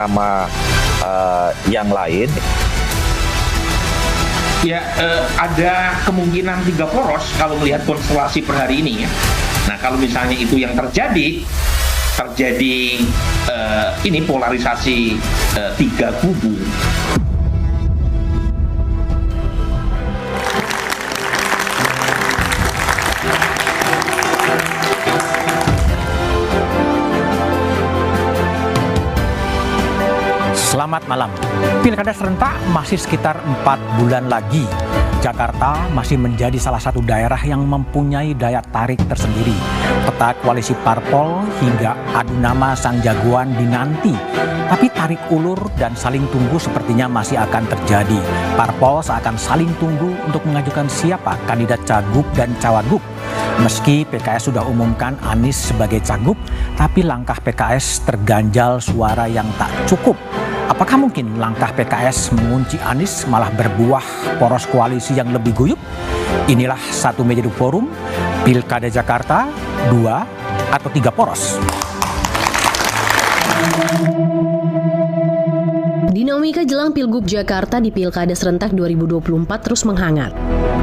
nama yang lain? Ya, ada kemungkinan 3 poros kalau melihat konstelasi per hari ini ya. Nah, kalau misalnya itu yang terjadi ini polarisasi 3 kubu. Selamat malam. Pilkada serentak masih sekitar 4 bulan lagi. Jakarta masih menjadi salah satu daerah yang mempunyai daya tarik tersendiri. Peta koalisi parpol hingga adu nama sang jagoan dinanti. Tapi tarik ulur dan saling tunggu sepertinya masih akan terjadi. Parpol seakan saling tunggu untuk mengajukan siapa kandidat cagup dan cawagup. Meski PKS sudah umumkan Anies sebagai cagup, tapi langkah PKS terganjal suara yang tak cukup. Apakah mungkin langkah PKS mengunci Anies malah berbuah poros koalisi yang lebih guyup? Inilah Satu Meja Forum, Pilkada Jakarta, 2 atau 3 poros. Dinamika jelang Pilgub Jakarta di Pilkada Serentak 2024 terus menghangat.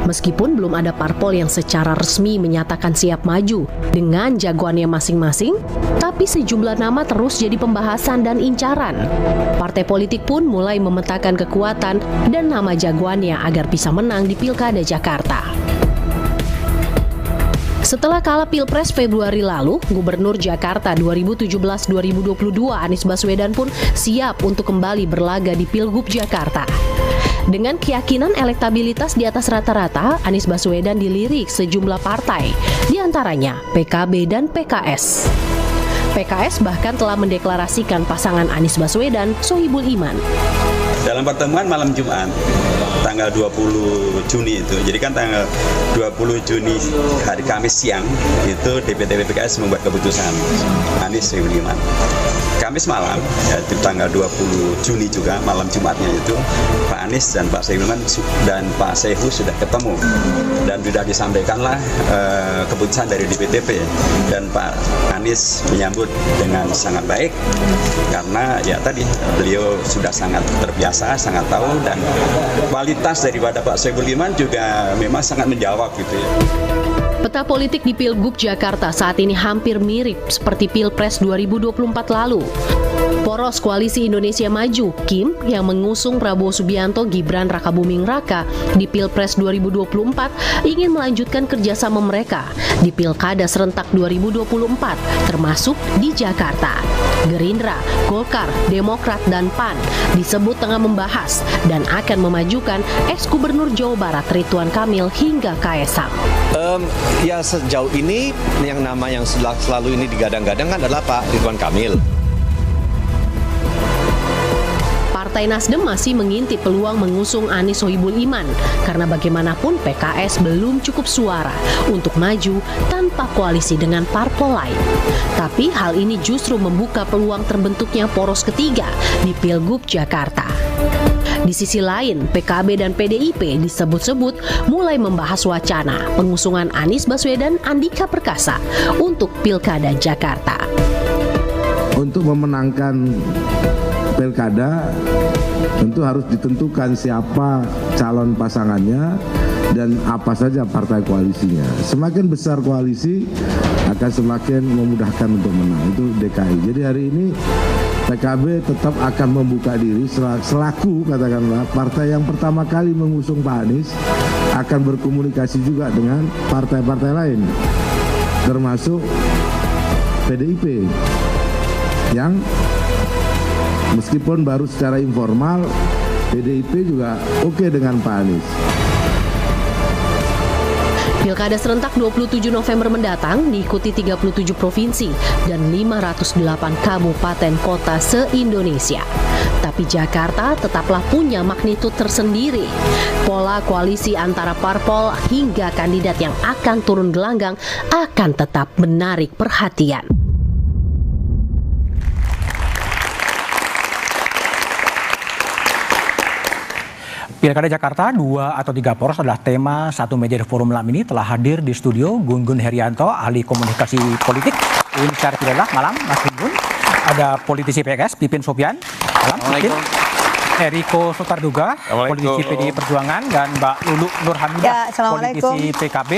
Meskipun belum ada parpol yang secara resmi menyatakan siap maju dengan jagoannya masing-masing, tapi sejumlah nama terus jadi pembahasan dan incaran. Partai politik pun mulai memetakan kekuatan dan nama jagoannya agar bisa menang di Pilkada Jakarta. Setelah kalah Pilpres Februari lalu, Gubernur Jakarta 2017-2022 Anies Baswedan pun siap untuk kembali berlaga di Pilgub Jakarta. Dengan keyakinan elektabilitas di atas rata-rata, Anies Baswedan dilirik sejumlah partai, diantaranya PKB dan PKS. PKS bahkan telah mendeklarasikan pasangan Anies Baswedan, Sohibul Iman. Dalam pertemuan malam Jumat, tanggal 20 Juni itu, jadi kan tanggal 20 Juni hari Kamis siang, itu DPTP PKS membuat keputusan Anies Sohibul Iman. Kamis malam, yaitu tanggal 20 Juni juga, malam Jumatnya itu, Pak Anies dan Pak Sohibul Iman dan Pak Sehu sudah ketemu. Dan sudah disampaikanlah keputusan dari DPTP. Dan Pak Anies menyambut dengan sangat baik, karena ya tadi, beliau sudah sangat terbiasa, sangat tahu, dan kualitas daripada Pak Sohibul Iman juga memang sangat menjawab gitu ya. Peta politik di Pilgub Jakarta saat ini hampir mirip seperti Pilpres 2024 lalu. Poros Koalisi Indonesia Maju, KIM, yang mengusung Prabowo Subianto, Gibran Rakabuming Raka di Pilpres 2024 ingin melanjutkan kerjasama mereka di Pilkada Serentak 2024, termasuk di Jakarta. Gerindra, Golkar, Demokrat, dan PAN disebut tengah membahas dan akan memajukan ex-Gubernur Jawa Barat Ridwan Kamil hingga Kaesang. Ya sejauh ini yang nama yang selalu ini digadang-gadang kan adalah Pak Ridwan Kamil. Partai Nasdem masih mengintip peluang mengusung Anies Sohibul Iman karena bagaimanapun PKS belum cukup suara untuk maju tanpa koalisi dengan parpol lain. Tapi hal ini justru membuka peluang terbentuknya poros ketiga di Pilgub Jakarta. Di sisi lain, PKB dan PDIP disebut-sebut mulai membahas wacana pengusungan Anies Baswedan Andika Perkasa untuk Pilkada Jakarta. Untuk memenangkan Pilkada tentu harus ditentukan siapa calon pasangannya dan apa saja partai koalisinya. Semakin besar koalisi akan semakin memudahkan untuk menang. Itu DKI. Jadi hari ini PKB tetap akan membuka diri selaku katakanlah partai yang pertama kali mengusung Pak Anies, akan berkomunikasi juga dengan partai-partai lain termasuk PDIP yang meskipun baru secara informal, PDIP juga oke dengan Pak Anies. Pilkada serentak 27 November mendatang diikuti 37 provinsi dan 508 kabupaten kota se-Indonesia. Tapi Jakarta tetaplah punya magnitud tersendiri. Pola koalisi antara parpol hingga kandidat yang akan turun gelanggang akan tetap menarik perhatian. Pilkada Jakarta 2 atau 3 poros adalah tema Satu Meja Forum malam ini. Telah hadir di studio Gun-Gun Herianto, ahli komunikasi politik. Uin Syarifillah, malam Mas Gun-Gun. Ada politisi PKS, Pipin Sopian. Assalamualaikum. Eriko Sotarduga, politisi PDI Perjuangan, dan Mbak Lulu Nurhamidah, politisi PKB,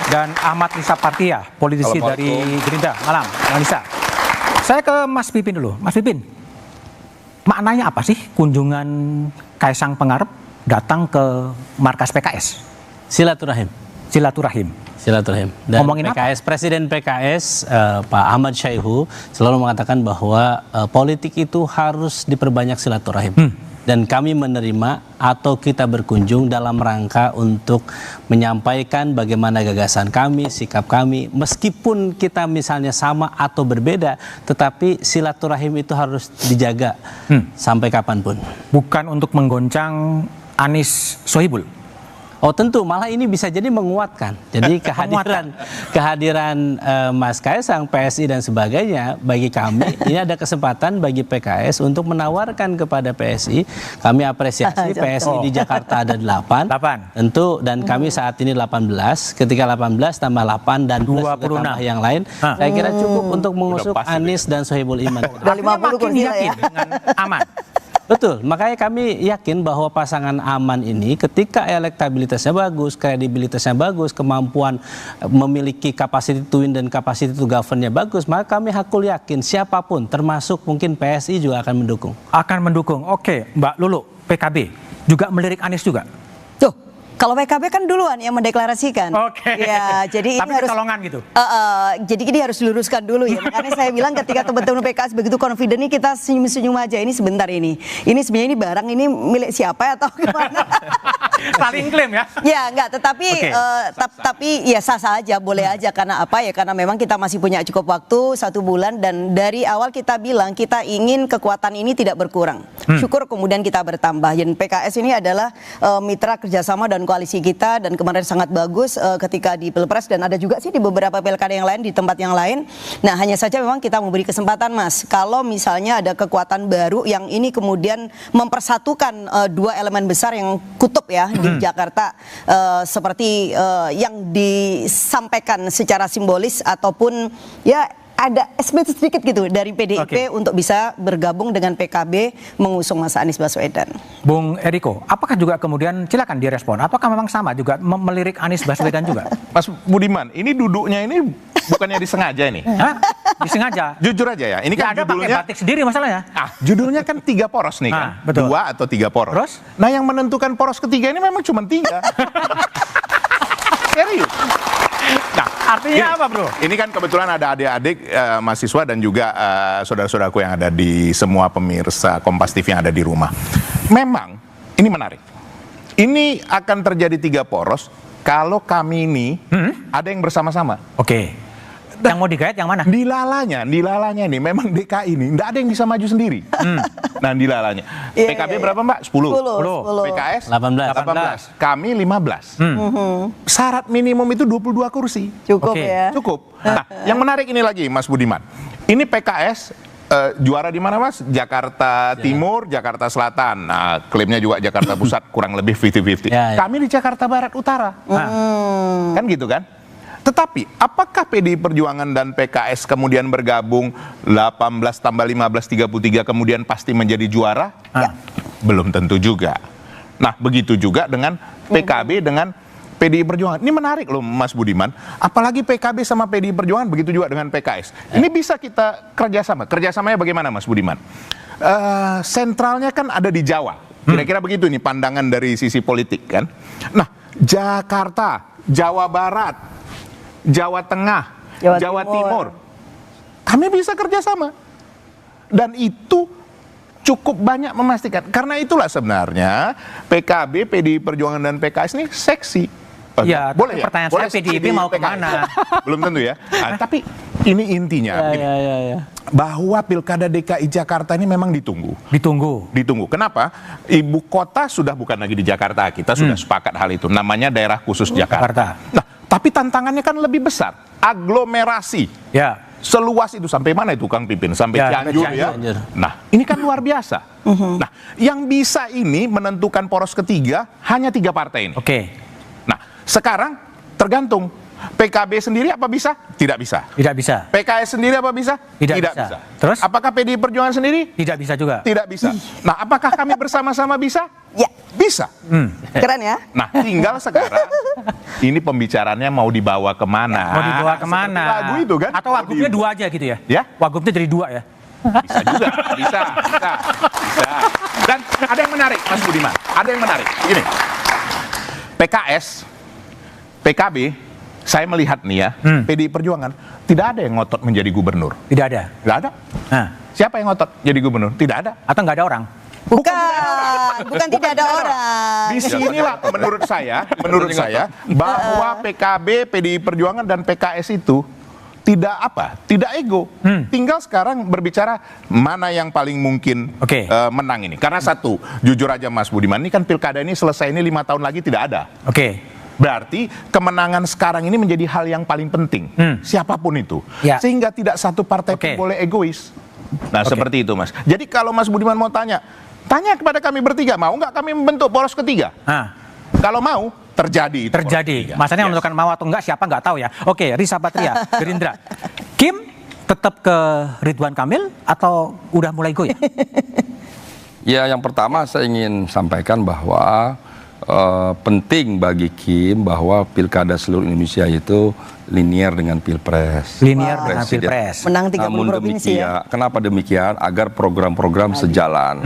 dan Ahmad Risa Partia, politisi dari Gerindra. Malam, Mbak Lisa. Saya ke Mas Pipin dulu. Mas Pipin, maknanya apa sih kunjungan Kaisang Pangarep datang ke markas PKS? Silaturahim. Dan ngomongin PKS, Presiden PKS Pak Ahmad Syaihu selalu mengatakan bahwa politik itu harus diperbanyak silaturahim. Dan kami menerima atau kita berkunjung dalam rangka untuk menyampaikan bagaimana gagasan kami, sikap kami. Meskipun kita misalnya sama atau berbeda, tetapi silaturahim itu harus dijaga sampai kapanpun. Bukan untuk menggoncang Anies Sohibul. Oh tentu, malah ini bisa jadi menguatkan. Jadi kehadiran Mas Kaisang, PSI dan sebagainya bagi kami ini ada kesempatan bagi PKS untuk menawarkan kepada PSI. Kami apresiasi PSI di Jakarta ada 8. Tentu, dan kami saat ini 18. Ketika 18 tambah 8 dan plus tambah yang lain, saya kira cukup untuk mengusung Anies dan Sohibul Iman. Udah 50 kursi ya. Dengan aman. Betul, makanya kami yakin bahwa pasangan aman ini ketika elektabilitasnya bagus, kredibilitasnya bagus, kemampuan memiliki capacity to win dan capacity to governnya bagus, maka kami hakul yakin siapapun termasuk mungkin PSI juga akan mendukung. Akan mendukung. Oke, Mbak Lulu, PKB juga melirik Anies juga. Tuh, kalau PKB kan duluan yang mendeklarasikan. Oke. Ya, jadi tapi ini harus kecolongan gitu. Jadi ini harus diluruskan dulu ya. Makanya saya bilang ketika teman-teman PKS begitu confident ini kita senyum-senyum aja. Ini sebentar ini. Ini sebenarnya ini barang ini milik siapa atau gimana? Saling klaim ya? Ya enggak, tetapi tapi ya sah-sah aja, boleh aja karena apa ya? Karena memang kita masih punya cukup waktu 1 bulan dan dari awal kita bilang kita ingin kekuatan ini tidak berkurang. Syukur kemudian kita bertambah. Dan PKS ini adalah mitra kerjasama dan koalisi kita dan kemarin sangat bagus ketika di Pilpres dan ada juga sih di beberapa pilkada yang lain di tempat yang lain. Nah hanya saja memang kita memberi kesempatan Mas, kalau misalnya ada kekuatan baru yang ini kemudian mempersatukan 2 elemen besar yang kutub ya di Jakarta seperti yang disampaikan secara simbolis ataupun ya ada sedikit gitu dari PDIP untuk bisa bergabung dengan PKB mengusung Mas Anies Baswedan. Bung Eriko, apakah juga kemudian silakan direspon? Apakah memang sama juga melirik Anies Baswedan juga? Mas Budiman, ini duduknya ini bukannya disengaja ini? Hah? Disengaja? Jujur aja ya, ini kan ada judulnya pakai batik sendiri masalahnya. Judulnya kan 3 poros nih kan, betul. 2 atau 3 poros. Terus? Nah yang menentukan poros ketiga ini memang cuma 3. Serius. Nah, artinya apa bro? Ini kan kebetulan ada adik-adik mahasiswa dan juga saudara-saudaraku yang ada di semua pemirsa Kompas TV yang ada di rumah. Memang ini menarik. Ini akan terjadi 3 poros kalau kami ini ada yang bersama-sama. Oke. Yang mau digait yang mana? Dilalanya ini memang DKI ini nggak ada yang bisa maju sendiri. Nah dilalanya. PKB berapa Mbak? 10. PKS 18. Kami 15. Syarat minimum itu 22 kursi. Cukup ya. Cukup. Nah yang menarik ini lagi Mas Budiman. Ini PKS juara di mana Mas? Jakarta Timur, Jakarta Selatan. Nah klaimnya juga Jakarta Pusat kurang lebih 50-50. Kami di Jakarta Barat Utara. Kan gitu kan? Tetapi, apakah PDI Perjuangan dan PKS kemudian bergabung 18 tambah 15, 33 kemudian pasti menjadi juara? Belum tentu juga. Nah, begitu juga dengan PKB dengan PDI Perjuangan. Ini menarik loh Mas Budiman. Apalagi PKB sama PDI Perjuangan, begitu juga dengan PKS. Ini bisa kita kerjasama. Kerjasamanya bagaimana Mas Budiman? Sentralnya kan ada di Jawa. Kira-kira begitu nih pandangan dari sisi politik kan. Nah, Jakarta, Jawa Barat, Jawa Tengah, Jawa Timur. Kami bisa kerjasama. Dan itu cukup banyak memastikan. Karena itulah sebenarnya PKB, PDI Perjuangan dan PKS ini seksi. Ya, boleh ya? Pertanyaan saya PDIP mau kemana? Belum tentu ya. Tapi ini intinya. Bahwa Pilkada DKI Jakarta ini memang ditunggu. Ditunggu. Kenapa? Ibu kota sudah bukan lagi di Jakarta. Kita sudah sepakat hal itu. Namanya daerah khusus Jakarta. Nah, tapi tantangannya kan lebih besar. Aglomerasi. Ya. Seluas itu sampai mana itu Kang Pipin? Sampai Cianjur ya. Nah, ini kan luar biasa. Nah, yang bisa ini menentukan poros ketiga hanya 3 partai ini. Oke. Nah, sekarang tergantung PKB sendiri apa bisa? Tidak bisa. Tidak bisa. PKS sendiri apa bisa? Tidak bisa. Terus? Apakah PDI Perjuangan sendiri? Tidak bisa juga. Tidak bisa. Nah, apakah kami bersama-sama bisa? Ya. Bisa. Keren ya. Nah, tinggal sekarang ini pembicaraannya mau dibawa kemana? Mau dibawa kemana? Seperti lagu itu kan? Atau wagubnya 2 aja gitu ya? Ya? Wagubnya jadi 2 ya? Bisa juga, bisa. Dan ada yang menarik, Mas Budiman. Ada yang menarik. Ini, PKS, PKB, saya melihat nih ya, PDI Perjuangan tidak ada yang ngotot menjadi gubernur. Tidak ada. Tidak ada. Nah. Siapa yang ngotot jadi gubernur? Tidak ada. Atau nggak ada orang? Bukan tidak ada orang. Di sinilah menurut saya bahwa PKB, PDI Perjuangan dan PKS itu tidak ego. Tinggal sekarang berbicara mana yang paling mungkin menang ini. Karena satu, jujur aja Mas Budiman, ini kan pilkada ini selesai ini 5 tahun lagi tidak ada. Berarti kemenangan sekarang ini menjadi hal yang paling penting. Siapapun itu. Sehingga tidak satu partai pun boleh egois. Nah seperti itu Mas. Jadi kalau Mas Budiman mau tanya kepada kami bertiga, mau nggak kami membentuk poros ketiga? Kalau mau, terjadi. Masanya menentukan mau atau enggak, siapa nggak tahu ya. Oke, Risa Patria, Gerindra. Kim tetap ke Ridwan Kamil atau udah mulai goyah? Ya, yang pertama saya ingin sampaikan bahwa penting bagi Kim bahwa pilkada seluruh Indonesia itu linier dengan pilpres. Linier dengan pilpres. Menang 30 Namun provinsi demikian, kenapa demikian? Agar program-program sejalan.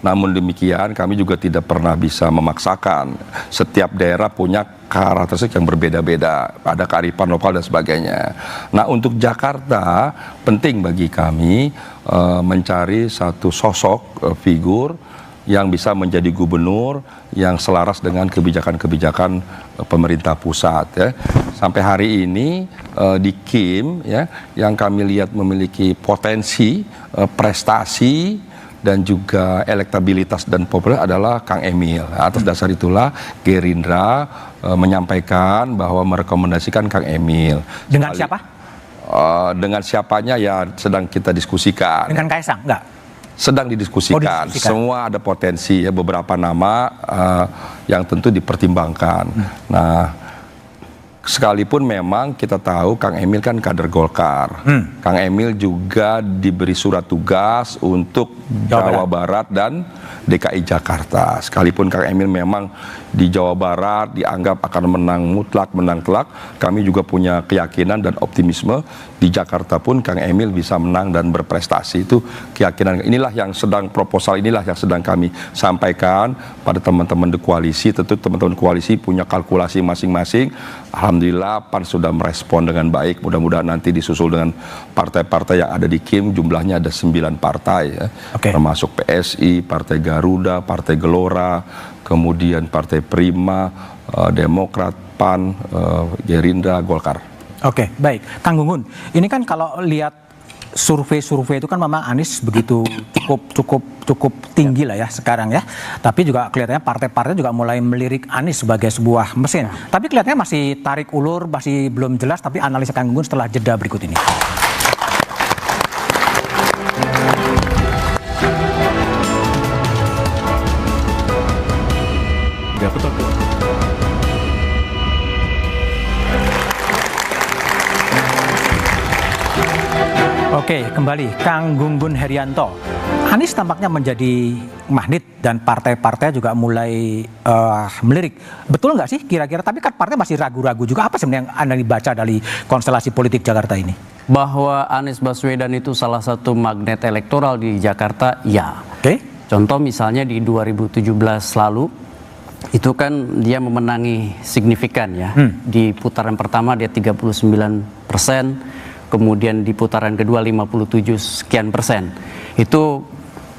Namun demikian kami juga tidak pernah bisa memaksakan. Setiap daerah punya karakteristik yang berbeda-beda, ada kearifan lokal dan sebagainya. Nah untuk Jakarta penting bagi kami mencari satu sosok figur yang bisa menjadi gubernur yang selaras dengan kebijakan-kebijakan pemerintah pusat ya. Sampai hari ini di Kim ya yang kami lihat memiliki potensi, prestasi dan juga elektabilitas dan populer adalah Kang Emil. Atas dasar itulah Gerindra menyampaikan bahwa merekomendasikan Kang Emil. Dengan siapa? Dengan siapanya ya sedang kita diskusikan. Dengan Kaisang? Enggak? Sedang didiskusikan. Semua ada potensi ya, beberapa nama yang tentu dipertimbangkan. Nah, sekalipun memang kita tahu Kang Emil kan kader Golkar. Kang Emil juga diberi surat tugas untuk Jawa Barat dan DKI Jakarta. Sekalipun Kang Emil memang di Jawa Barat dianggap akan menang mutlak, menang telak, kami juga punya keyakinan dan optimisme di Jakarta pun Kang Emil bisa menang dan berprestasi. Itu keyakinan. Inilah yang sedang proposal, inilah yang sedang kami sampaikan pada teman-teman di koalisi. Tentu teman-teman koalisi punya kalkulasi masing-masing. Alhamdulillah PAN sudah merespon dengan baik. Mudah-mudahan nanti disusul dengan partai-partai yang ada di Kim. Jumlahnya ada 9 partai ya. Termasuk PSI, Partai Garuda, Partai Gelora, kemudian Partai Prima, Demokrat, PAN, Gerindra, Golkar. Oke, baik. Kang Gunggun, ini kan kalau lihat survei-survei itu kan memang Anies begitu cukup tinggi lah ya sekarang ya. Tapi juga kelihatannya partai-partai juga mulai melirik Anies sebagai sebuah mesin. Tapi kelihatannya masih tarik ulur, masih belum jelas. Tapi analisa Kang Gunggun setelah jeda berikut ini. Ya, betul. Oke, kembali Kang Gunggun Herianto. Anies tampaknya menjadi magnet dan partai-partai juga mulai melirik. Betul nggak sih kira-kira? Tapi kan partai masih ragu-ragu juga. Apa sebenarnya yang Anda dibaca dari konstelasi politik Jakarta ini? Bahwa Anies Baswedan itu salah satu magnet elektoral di Jakarta, ya. Contoh misalnya di 2017 lalu, itu kan dia memenangi signifikan ya. Di putaran pertama dia 39%. Kemudian di putaran kedua 57 sekian persen. Itu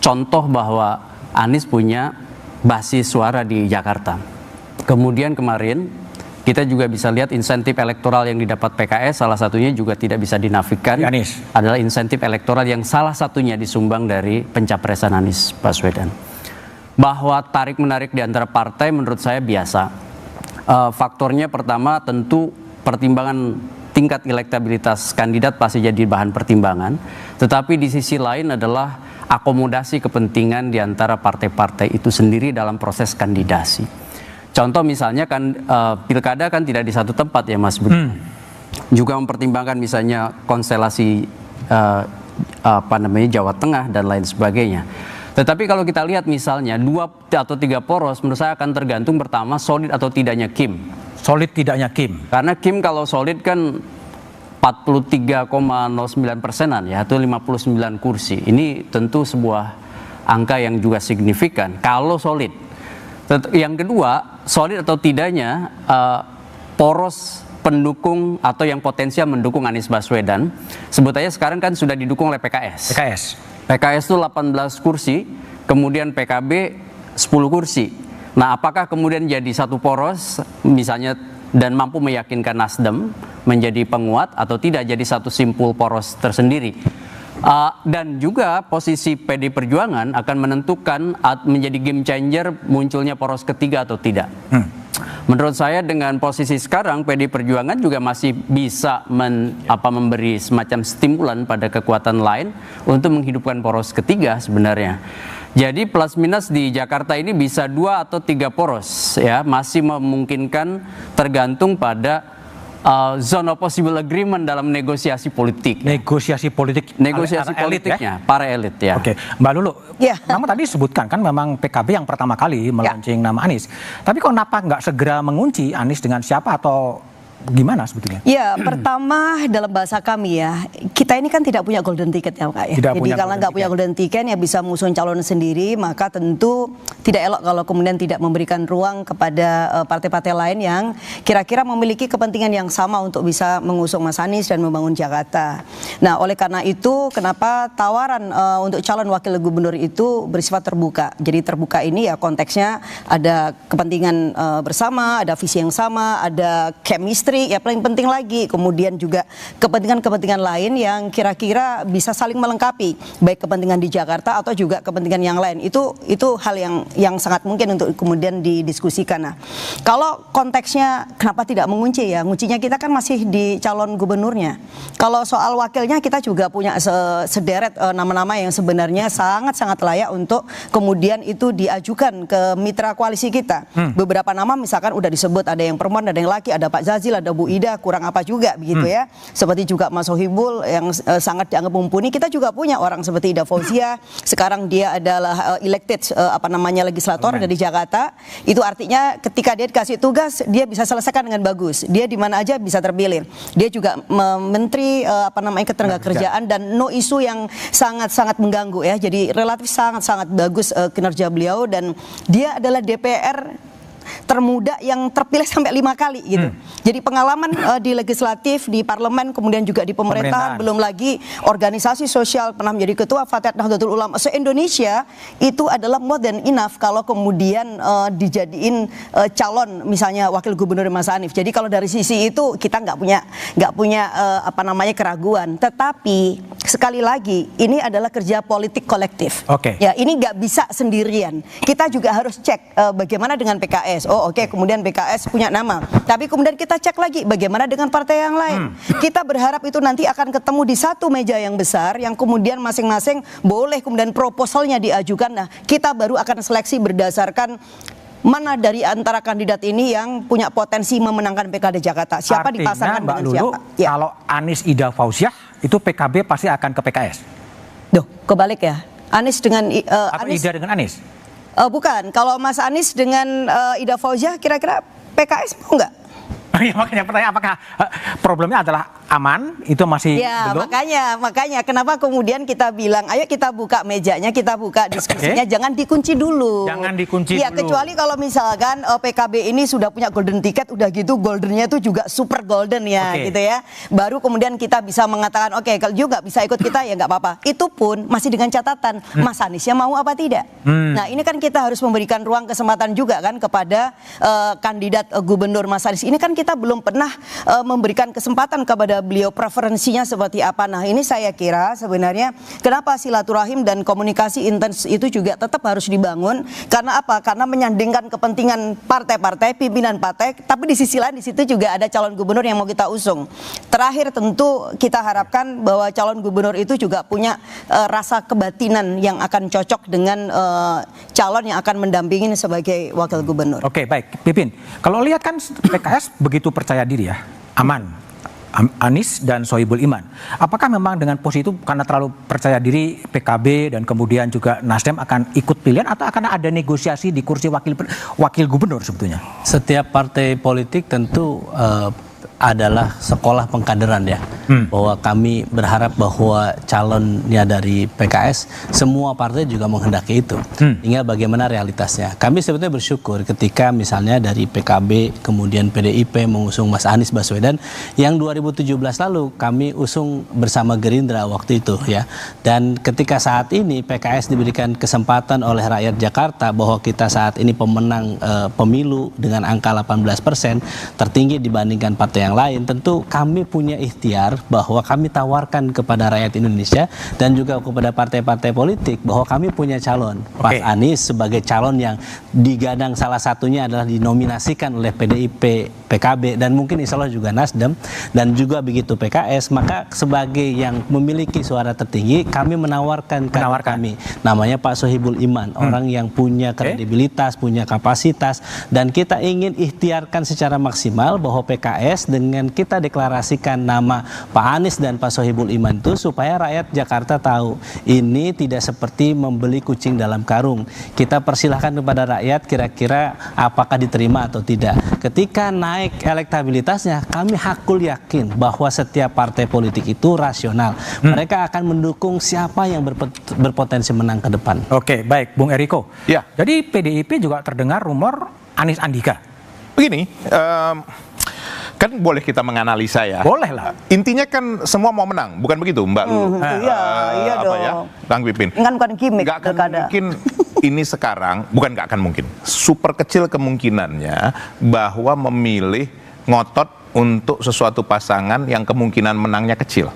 contoh bahwa Anies punya basis suara di Jakarta. Kemudian kemarin kita juga bisa lihat insentif elektoral yang didapat PKS, salah satunya juga tidak bisa dinafikan, adalah insentif elektoral yang salah satunya disumbang dari pencapresan Anies Baswedan. Bahwa tarik-menarik di antara partai menurut saya biasa. Faktornya pertama tentu pertimbangan tingkat elektabilitas kandidat pasti jadi bahan pertimbangan, tetapi di sisi lain adalah akomodasi kepentingan di antara partai-partai itu sendiri dalam proses kandidasi. Contoh misalnya kan pilkada kan tidak di satu tempat ya Mas Budi. juga mempertimbangkan misalnya konstelasi Jawa Tengah dan lain sebagainya. Tetapi kalau kita lihat misalnya 2 atau 3 poros, menurut saya akan tergantung pertama solid atau tidaknya Kim. Solid tidaknya Kim. Karena Kim kalau solid kan 43,09%-an ya, atau 59 kursi. Ini tentu sebuah angka yang juga signifikan kalau solid. Yang kedua, solid atau tidaknya poros pendukung atau yang potensial mendukung Anies Baswedan. Sebut aja sekarang kan sudah didukung oleh PKS. PKS itu 18 kursi, kemudian PKB 10 kursi. Nah, apakah kemudian jadi satu poros misalnya dan mampu meyakinkan Nasdem menjadi penguat atau tidak jadi satu simpul poros tersendiri? Dan juga posisi PD Perjuangan akan menentukan menjadi game changer munculnya poros ketiga atau tidak. Menurut saya dengan posisi sekarang PD Perjuangan juga masih bisa memberi semacam stimulan pada kekuatan lain untuk menghidupkan poros ketiga sebenarnya. Jadi plus minus di Jakarta ini bisa 2 atau 3 poros ya, masih memungkinkan tergantung pada zone of possible agreement dalam negosiasi politik. Negosiasi politiknya, para elit ya. Oke, Mbak Lulu, nama tadi sebutkan kan memang PKB yang pertama kali melaunching nama Anies. Tapi kok kenapa nggak segera mengunci Anies dengan siapa atau gimana sebetulnya? Ya, pertama dalam bahasa kami ya, kita ini kan tidak punya golden ticket ya Pak ya. Jadi kalau nggak punya golden ticket ya bisa mengusung calon sendiri, maka tentu tidak elok kalau kemudian tidak memberikan ruang kepada partai-partai lain yang kira-kira memiliki kepentingan yang sama untuk bisa mengusung Mas Anies dan membangun Jakarta. Nah, oleh karena itu kenapa tawaran untuk calon wakil gubernur itu bersifat terbuka. Jadi terbuka ini ya konteksnya ada kepentingan bersama, ada visi yang sama, ada chemistry ya paling penting lagi, kemudian juga kepentingan-kepentingan lain yang kira-kira bisa saling melengkapi, baik kepentingan di Jakarta atau juga kepentingan yang lain. Itu hal yang sangat mungkin untuk kemudian didiskusikan. Nah, kalau konteksnya kenapa tidak mengunci ya, nguncinya kita kan masih di calon gubernurnya. Kalau soal wakilnya kita juga punya sederet nama-nama yang sebenarnya sangat-sangat layak untuk kemudian itu diajukan ke mitra koalisi kita. Beberapa nama misalkan udah disebut, ada yang perempuan, ada yang laki, ada Pak Zazil, ada Bu Ida, kurang apa juga begitu ya. Seperti juga Mas Sohibul yang sangat dianggap mumpuni. Kita juga punya orang seperti Ida Fauzia, sekarang dia adalah elected legislator dari Jakarta. Itu artinya ketika dia dikasih tugas, dia bisa selesaikan dengan bagus. Dia di mana aja bisa terpilih. Dia juga menteri ketenagakerjaan dan no isu yang sangat-sangat mengganggu ya. Jadi relatif sangat-sangat bagus kinerja beliau, dan dia adalah DPR termuda yang terpilih sampai 5 kali gitu. Jadi pengalaman di legislatif, di parlemen, kemudian juga di pemerintahan, belum lagi organisasi sosial, pernah menjadi ketua Fatayat Nahdlatul Ulama se-Indonesia, itu adalah more than enough kalau kemudian dijadiin calon misalnya wakil gubernur Mas Anies. Jadi kalau dari sisi itu kita nggak punya keraguan. Tetapi sekali lagi ini adalah kerja politik kolektif. Ya, ini nggak bisa sendirian. Kita juga harus cek bagaimana dengan PKS. Kemudian PKS punya nama. Tapi kemudian kita cek lagi bagaimana dengan partai yang lain. Kita berharap itu nanti akan ketemu di satu meja yang besar yang kemudian masing-masing boleh kemudian proposalnya diajukan. Nah, kita baru akan seleksi berdasarkan mana dari antara kandidat ini yang punya potensi memenangkan PKD Jakarta. Siapa dipasangkan dengan siapa? Kalau Anies Ida Fauziah itu PKB pasti akan ke PKS. Kebalik ya. Anies dengan atau Ida dengan Anies? Bukan, kalau Mas Anies dengan Ida Fauziah kira-kira PKS mau nggak? Makanya pertanyaan apakah problemnya adalah aman, itu masih belum? Makanya kenapa kemudian kita bilang ayo kita buka mejanya, kita buka diskusinya, jangan dikunci dulu. Jangan dikunci dulu. Kecuali kalau misalkan PKB ini sudah punya golden ticket, udah gitu goldennya itu juga super golden ya gitu ya. Baru kemudian kita bisa mengatakan kalau juga bisa ikut kita ya nggak apa-apa. Itu pun masih dengan catatan Mas Aniesnya mau apa tidak. Nah, ini kan kita harus memberikan ruang kesempatan juga kan kepada kandidat gubernur Mas Anies. Ini kan kita belum pernah memberikan kesempatan kepada beliau preferensinya seperti apa. Nah, ini saya kira sebenarnya kenapa silaturahim dan komunikasi intens itu juga tetap harus dibangun. Karena apa? Karena menyandingkan kepentingan partai-partai, pimpinan partai, tapi di sisi lain di situ juga ada calon gubernur yang mau kita usung. Terakhir tentu kita harapkan bahwa calon gubernur itu juga punya rasa kebatinan yang akan cocok dengan calon yang akan mendampingi sebagai wakil gubernur. Baik, Pipin. Kalau lihat kan PKS begitu percaya diri ya, aman. Anies dan Sohibul Iman. Apakah memang dengan posisi itu karena terlalu percaya diri PKB dan kemudian juga Nasdem akan ikut pilihan atau akan ada negosiasi di kursi wakil gubernur sebetulnya? Setiap partai politik tentu adalah sekolah pengkaderan ya, bahwa kami berharap bahwa calonnya dari PKS semua partai juga menghendaki itu. Tinggal bagaimana realitasnya. Kami sebetulnya bersyukur ketika misalnya dari PKB kemudian PDIP mengusung Mas Anies Baswedan yang 2017 lalu kami usung bersama Gerindra waktu itu ya. Dan ketika saat ini PKS diberikan kesempatan oleh rakyat Jakarta bahwa kita saat ini pemenang pemilu dengan angka 18%, tertinggi dibandingkan partai yang lain, tentu kami punya ikhtiar bahwa kami tawarkan kepada rakyat Indonesia dan juga kepada partai-partai politik bahwa kami punya calon. Mas Anies sebagai calon yang digadang salah satunya adalah dinominasikan oleh PDIP, PKB dan mungkin insya Allah juga Nasdem dan juga begitu PKS, maka sebagai yang memiliki suara tertinggi kami menawarkan kami namanya Pak Sohibul Iman, orang yang punya kredibilitas, punya kapasitas, dan kita ingin ikhtiarkan secara maksimal bahwa PKS dengan kita deklarasikan nama Pak Anies dan Pak Sohibul Iman itu supaya rakyat Jakarta tahu ini tidak seperti membeli kucing dalam karung. Kita persilahkan kepada rakyat kira-kira apakah diterima atau tidak. Ketika naik elektabilitasnya, kami hakul yakin bahwa setiap partai politik itu rasional. Mereka akan mendukung siapa yang berpotensi menang ke depan. Oke, baik, Bung Eriko. Ya. Jadi PDIP juga terdengar rumor Anies Andika. Begini, kan boleh kita menganalisa ya. Boleh lah. Intinya kan semua mau menang, bukan begitu Mbak Lulu? Iya dong. Ya, Bang Pipin. Bukan gimmick. Nggak akan mungkin ini sekarang, bukan nggak akan mungkin. Super kecil kemungkinannya bahwa memilih ngotot untuk sesuatu pasangan yang kemungkinan menangnya kecil.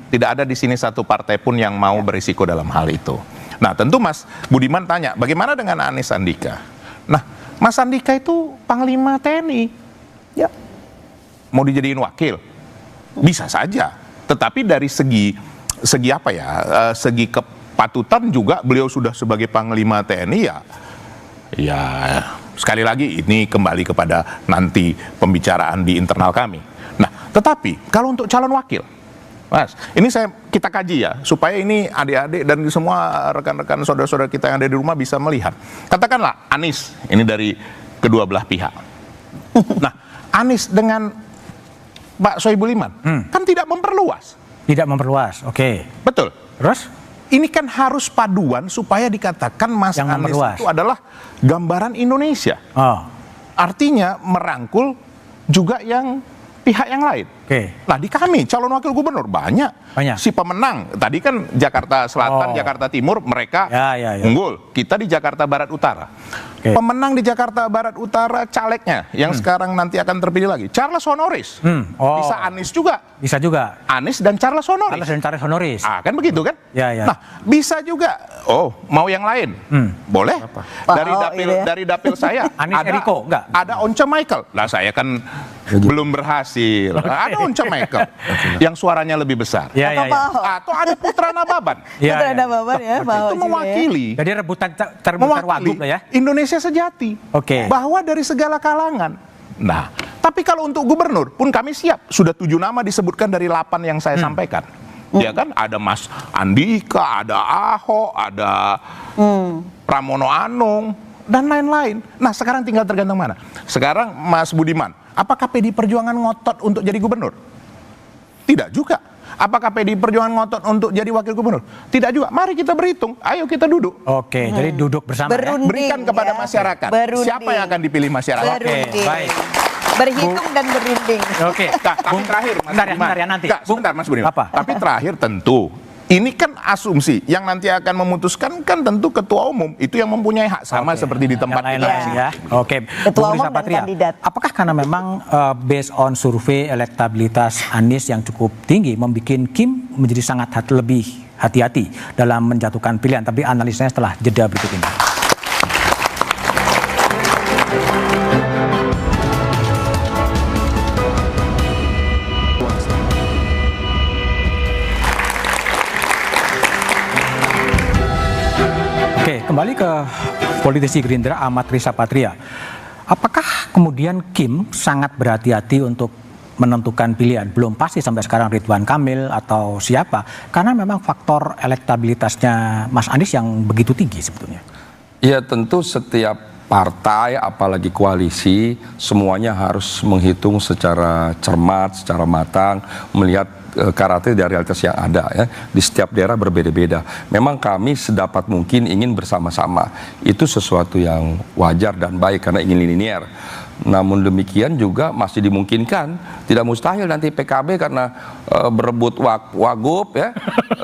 Tidak ada di sini satu partai pun yang mau berisiko dalam hal itu. Nah tentu Mas Budiman tanya, bagaimana dengan Anies Andika? Nah Mas Andika itu Panglima TNI. Ya. Mau dijadiin wakil? Bisa saja. Tetapi dari segi apa ya, segi kepatutan juga beliau sudah sebagai Panglima TNI ya sekali lagi ini kembali kepada nanti pembicaraan di internal kami. Nah, tetapi kalau untuk calon wakil, Mas, ini kita kaji ya, supaya ini adik-adik dan semua rekan-rekan saudara-saudara kita yang ada di rumah bisa melihat. Katakanlah Anies, ini dari kedua belah pihak. Nah, Anies dengan Pak Sohibul Iman kan tidak memperluas. Tidak memperluas, oke. Betul. Terus? Ini kan harus paduan supaya dikatakan Mas yang Anies memperluas. itu adalah gambaran Indonesia. Artinya merangkul juga yang pihak yang lain. Nah di kami calon wakil gubernur banyak. Si pemenang tadi kan Jakarta Selatan, Jakarta Timur mereka unggul. Kita di Jakarta Barat Utara. Pemenang di Jakarta Barat Utara calegnya yang sekarang nanti akan terpilih lagi Charles Honoris. Bisa Anies juga. Bisa juga. Anies dan Charles Honoris. Anies dan Charles Honoris. Kan begitu kan? Nah bisa juga. Mau yang lain? Boleh. Dari dapil saya. Anies Eriko enggak? Ada Once Michael. Lah saya kan belum berhasil. Ada Once Michael yang suaranya lebih besar. Atau ada Putra Nababan. Putra Nababan ya. Itu mewakili. Jadi rebutan terwagub lah ya. Indonesia sejati. Bahwa dari segala kalangan. Nah, tapi kalau untuk gubernur pun kami siap. Sudah 7 nama disebutkan dari 8 yang saya sampaikan. Ya kan? Ada Mas Andika, ada Ahok, ada Pramono Anung, dan lain-lain. Nah, sekarang tinggal tergantung mana. Sekarang Mas Budiman, apakah PDI Perjuangan ngotot untuk jadi gubernur? Tidak juga. Apakah PDI Perjuangan ngotot untuk jadi wakil gubernur? Tidak juga. Mari kita berhitung. Ayo kita duduk. Jadi duduk bersama. Berikan kepada masyarakat. Siapa yang akan dipilih masyarakat? Baik. Berhitung dan berunding. Tapi terakhir Mas Budiman. Sebentar Mas Budiman. Tapi terakhir tentu. Ini kan asumsi yang nanti akan memutuskan kan tentu ketua umum itu yang mempunyai hak sama seperti di tempat lain ya. Ketua umum dan kandidat. Apakah karena memang based on survei elektabilitas Anies yang cukup tinggi membuat Kim menjadi sangat lebih hati-hati dalam menjatuhkan pilihan? Tapi analisanya setelah jeda berikut ini. Kembali ke politisi Gerindra Ahmad Riza Patria. Apakah kemudian Kim sangat berhati-hati untuk menentukan pilihan. Belum pasti sampai sekarang Ridwan Kamil atau siapa, karena memang faktor elektabilitasnya Mas Anies yang begitu tinggi sebetulnya. Ya tentu setiap partai apalagi koalisi semuanya harus menghitung secara cermat, secara matang, melihat karakter dari realitas yang ada ya. Di setiap daerah berbeda-beda. Memang kami sedapat mungkin ingin bersama-sama. Itu sesuatu yang wajar dan baik karena ingin linier. Namun demikian juga masih dimungkinkan, tidak mustahil nanti PKB karena berebut wagub ya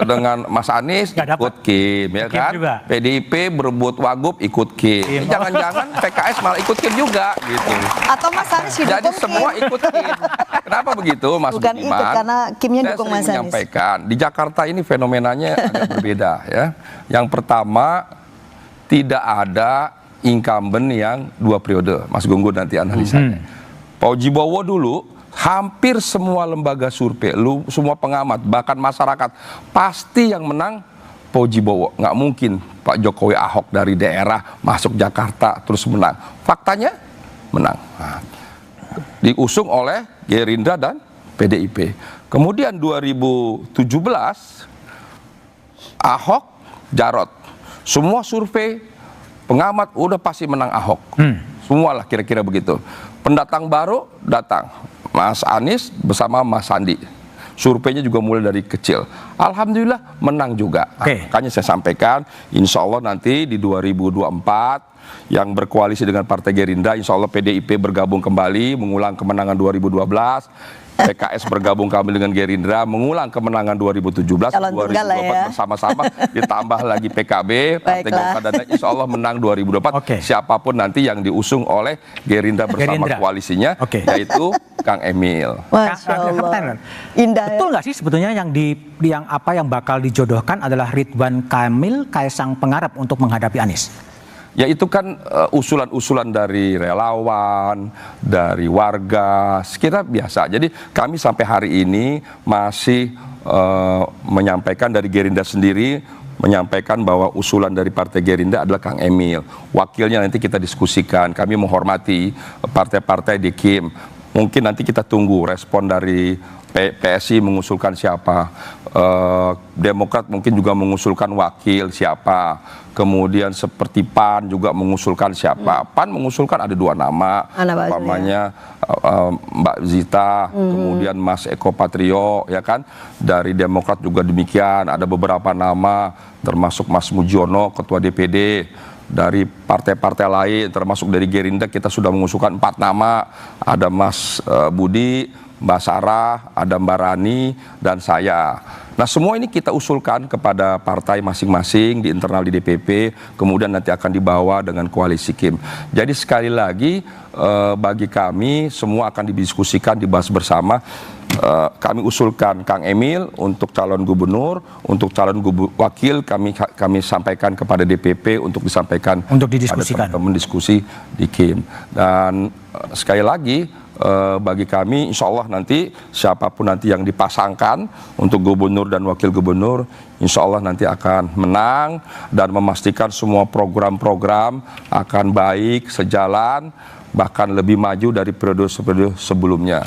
dengan Mas Anies ikut Kim ya kan, juga. PDIP berebut wagub ikut Kim. Jangan-jangan PKS malah ikut Kim juga gitu. Atau Mas Anies didukung Jadi semua ikut Kim. Kenapa begitu Mas Bukan Budiman? itu, karena Kimnya dukung Mas Anies. Menyampaikan di Jakarta ini fenomenanya agak berbeda ya. Yang pertama, tidak ada incumbent yang 2 periode. Mas Gunggun nanti analisanya. Pak Ujibowo dulu hampir semua lembaga survei, semua pengamat, bahkan masyarakat pasti yang menang Pak Ujibowo. Nggak mungkin Pak Jokowi Ahok dari daerah masuk Jakarta terus menang. Faktanya menang. Nah, diusung oleh Gerindra dan PDIP. Kemudian 2017 Ahok, Jarot. Semua survei pengamat udah pasti menang Ahok. Semualah kira-kira begitu. Pendatang baru datang. Mas Anies bersama Mas Sandi. Surveinya juga mulai dari kecil. Alhamdulillah menang juga. Makanya saya sampaikan, insya Allah nanti di 2024 yang berkoalisi dengan Partai Gerindra, insya Allah PDIP bergabung kembali, mengulang kemenangan 2012. PKS bergabung kami dengan Gerindra, mengulang kemenangan 2017, 2024 ya. Bersama-sama, ditambah lagi PKB, Partai Golkar, dan insya Allah menang 2024. Siapapun nanti yang diusung oleh Gerindra bersama koalisinya, yaitu Kang Emil. Indah. Betul nggak sih sebetulnya yang bakal dijodohkan adalah Ridwan Kamil, Kaisang Pangarep untuk menghadapi Anies? Ya itu kan usulan-usulan dari relawan, dari warga, sekira biasa. Jadi kami sampai hari ini masih menyampaikan dari Gerindra sendiri, menyampaikan bahwa usulan dari Partai Gerindra adalah Kang Emil. Wakilnya nanti kita diskusikan, kami menghormati partai-partai di Kim. Mungkin nanti kita tunggu respon dari PSI mengusulkan siapa, Demokrat mungkin juga mengusulkan wakil siapa, kemudian seperti PAN juga mengusulkan siapa. PAN mengusulkan ada 2 nama, umpamanya Mbak Zita, kemudian Mas Eko Patrio, ya kan. Dari Demokrat juga demikian, ada beberapa nama, termasuk Mas Mujiono, Ketua DPD. Dari partai-partai lain, termasuk dari Gerindra, kita sudah mengusulkan 4 nama, ada Mas Budi, Mbak Sarah, ada Mbak Rani, dan saya. Nah semua ini kita usulkan kepada partai masing-masing di internal di DPP, kemudian nanti akan dibawa dengan koalisi Kim. Jadi sekali lagi bagi kami semua akan didiskusikan, dibahas bersama. Kami usulkan Kang Emil untuk calon gubernur, untuk calon wakil kami sampaikan kepada DPP untuk disampaikan untuk didiskusikan. Teman-teman diskusi di Kim. Dan sekali lagi bagi kami insya Allah nanti siapapun nanti yang dipasangkan untuk gubernur dan wakil gubernur insya Allah nanti akan menang dan memastikan semua program-program akan baik, sejalan, bahkan lebih maju dari periode sebelumnya.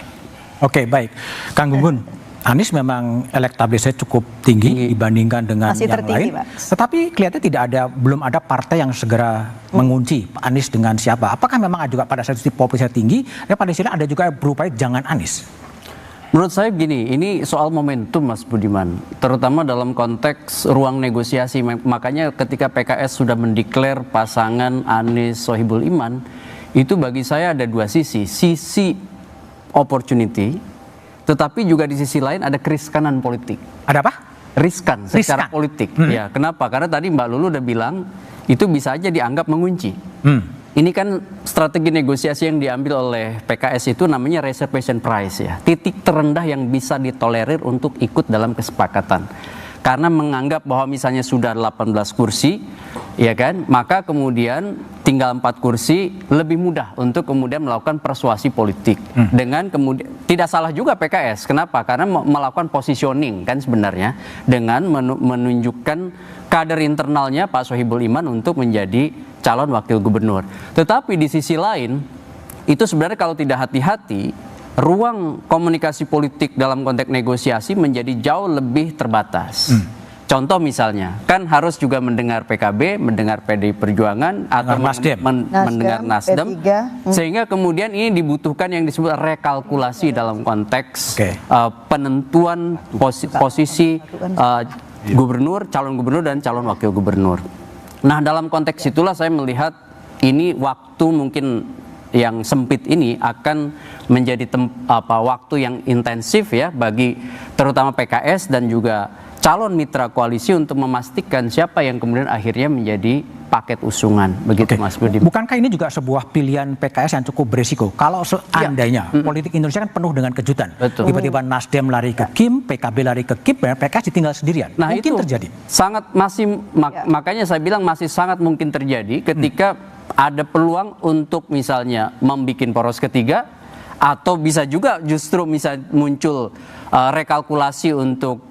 Oke, baik. Kang Gunggun, Anies memang elektabilitasnya cukup tinggi dibandingkan dengan yang lain. Tetapi kelihatannya belum ada partai yang segera mengunci Anies dengan siapa. Apakah memang juga pada saat itu popularitasnya tinggi, ya pada sini ada juga berupaya jangan Anies? Menurut saya gini, ini soal momentum Mas Budiman, terutama dalam konteks ruang negosiasi. Makanya ketika PKS sudah mendeklar pasangan Anies Sohibul Iman, itu bagi saya ada 2 sisi. Sisi opportunity, tetapi juga di sisi lain ada keriskanan politik. Ada apa? Riskan secara politik. Ya, kenapa? Karena tadi Mbak Lulu udah bilang itu bisa aja dianggap mengunci. Ini kan strategi negosiasi yang diambil oleh PKS itu namanya reservation price ya. Titik terendah yang bisa ditolerir untuk ikut dalam kesepakatan. Karena menganggap bahwa misalnya sudah 18 kursi, ya kan, maka kemudian tinggal 4 kursi lebih mudah untuk kemudian melakukan persuasi politik. Dengan kemudian tidak salah juga PKS, kenapa? Karena melakukan positioning kan sebenarnya dengan menunjukkan kader internalnya Pak Sohibul Iman untuk menjadi calon wakil gubernur. Tetapi di sisi lain itu sebenarnya kalau tidak hati-hati ruang komunikasi politik dalam konteks negosiasi menjadi jauh lebih terbatas. Contoh misalnya, kan harus juga mendengar PKB, mendengar PDI Perjuangan, atau mendengar Nasdem, sehingga kemudian ini dibutuhkan yang disebut rekalkulasi dalam konteks penentuan posisi gubernur, calon gubernur, dan calon wakil gubernur. Nah, dalam konteks itulah saya melihat ini waktu mungkin yang sempit ini akan menjadi waktu yang intensif ya bagi terutama PKS dan juga calon mitra koalisi untuk memastikan siapa yang kemudian akhirnya menjadi paket usungan, begitu Mas Budi. Bukankah ini juga sebuah pilihan PKS yang cukup berisiko? Kalau seandainya politik Indonesia kan penuh dengan kejutan. Tiba-tiba Nasdem lari ke Kim, PKB lari ke Kim, PKS ditinggal sendirian. Nah, mungkin itu terjadi. Makanya saya bilang masih sangat mungkin terjadi ketika ada peluang untuk misalnya membuat poros ketiga, atau bisa juga justru muncul rekalkulasi untuk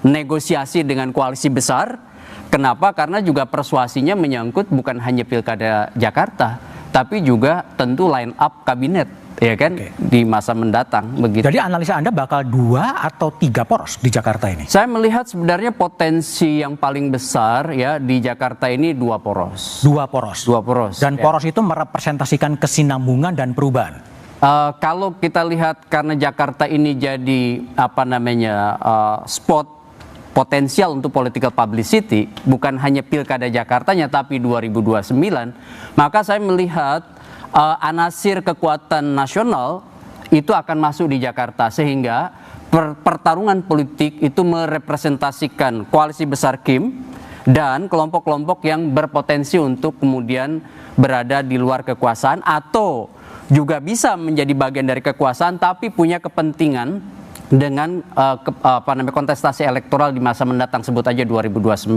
negosiasi dengan koalisi besar. Kenapa? Karena juga persuasinya menyangkut bukan hanya Pilkada Jakarta, tapi juga tentu line up kabinet, ya kan, di masa mendatang. Begitu. Jadi analisa Anda bakal 2 atau 3 poros di Jakarta ini? Saya melihat sebenarnya potensi yang paling besar ya di Jakarta ini 2 poros. 2 poros. 2 poros. Dan poros itu merepresentasikan kesinambungan dan perubahan. Kalau kita lihat karena Jakarta ini jadi spot potensial untuk political publicity, bukan hanya Pilkada Jakartanya tapi 2029, maka saya melihat anasir kekuatan nasional itu akan masuk di Jakarta, sehingga pertarungan politik itu merepresentasikan koalisi besar Kim dan kelompok-kelompok yang berpotensi untuk kemudian berada di luar kekuasaan atau juga bisa menjadi bagian dari kekuasaan tapi punya kepentingan dengan kontestasi elektoral di masa mendatang, sebut aja 2029.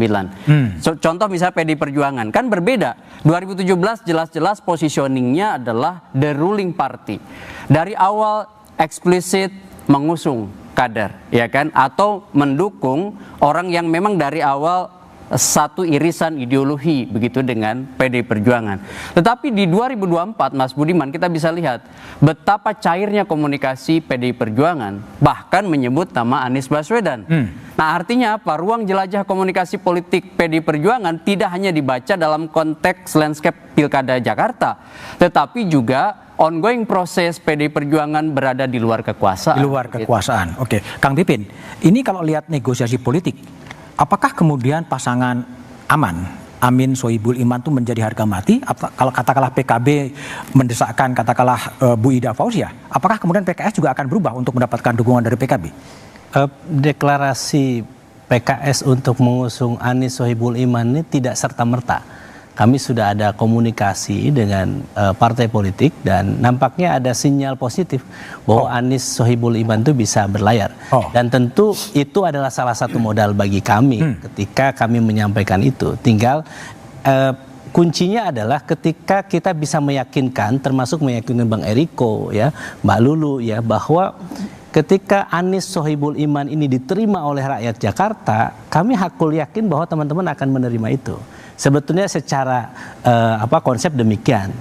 Contoh misalnya PDI Perjuangan kan berbeda. 2017 jelas-jelas positioningnya adalah the ruling party. Dari awal eksplisit mengusung kader, ya kan, atau mendukung orang yang memang dari awal satu irisan ideologi begitu dengan PDI Perjuangan. Tetapi di 2024 Mas Budiman kita bisa lihat betapa cairnya komunikasi PDI Perjuangan, bahkan menyebut nama Anies Baswedan. Nah, artinya apa? Ruang jelajah komunikasi politik PDI Perjuangan tidak hanya dibaca dalam konteks landscape Pilkada Jakarta, tetapi juga ongoing proses PDI Perjuangan berada di luar kekuasaan. Di luar kekuasaan. Oke, Kang Pipin, ini kalau lihat negosiasi politik, apakah kemudian pasangan Amin Sohibul Iman itu menjadi harga mati? Kalau katakanlah PKB mendesakkan katakanlah Bu Ida Fauzia, apakah kemudian PKS juga akan berubah untuk mendapatkan dukungan dari PKB? Deklarasi PKS untuk mengusung Anies Sohibul Iman ini tidak serta-merta. Kami sudah ada komunikasi dengan partai politik dan nampaknya ada sinyal positif bahwa Anies Sohibul Iman itu bisa berlayar. Dan tentu itu adalah salah satu modal bagi kami ketika kami menyampaikan itu. Tinggal kuncinya adalah ketika kita bisa meyakinkan, termasuk meyakinkan Bang Eriko, ya, Mbak Lulu, ya, bahwa ketika Anies Sohibul Iman ini diterima oleh rakyat Jakarta, kami hakul yakin bahwa teman-teman akan menerima itu. Sebetulnya secara konsep demikian,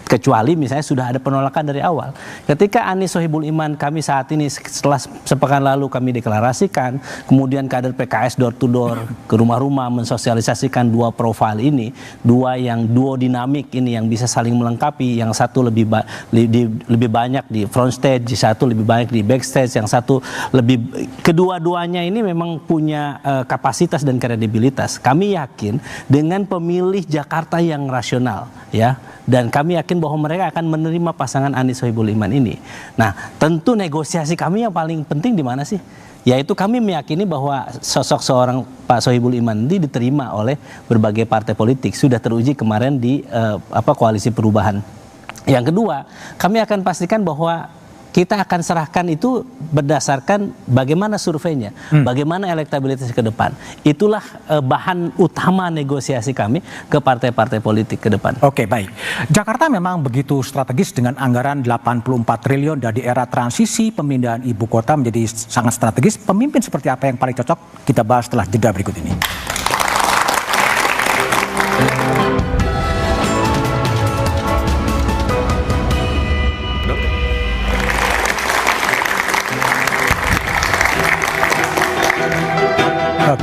kecuali misalnya sudah ada penolakan dari awal. Ketika Anies Sohibul Iman kami saat ini setelah sepekan lalu kami deklarasikan, kemudian kader PKS door to door ke rumah-rumah mensosialisasikan 2 profil ini, duo dinamik ini yang bisa saling melengkapi, yang satu lebih banyak di front stage, satu lebih banyak di backstage, yang satu kedua-duanya ini memang punya kapasitas dan kredibilitas. Kami yakin dengan pemilih Jakarta yang rasional, ya, dan kami yakin bahwa mereka akan menerima pasangan Anies Sohibul Iman ini. Nah, tentu negosiasi kami yang paling penting di mana sih? Yaitu kami meyakini bahwa sosok seorang Pak Sohibul Iman ini diterima oleh berbagai partai politik. Sudah teruji kemarin di koalisi perubahan. Yang kedua, kami akan pastikan bahwa kita akan serahkan itu berdasarkan bagaimana surveinya, bagaimana elektabilitas ke depan. Itulah bahan utama negosiasi kami ke partai-partai politik ke depan. Oke, baik. Jakarta memang begitu strategis dengan anggaran 84 triliun dan di era transisi pemindahan ibu kota menjadi sangat strategis. Pemimpin seperti apa yang paling cocok? Kita bahas setelah jeda berikut ini.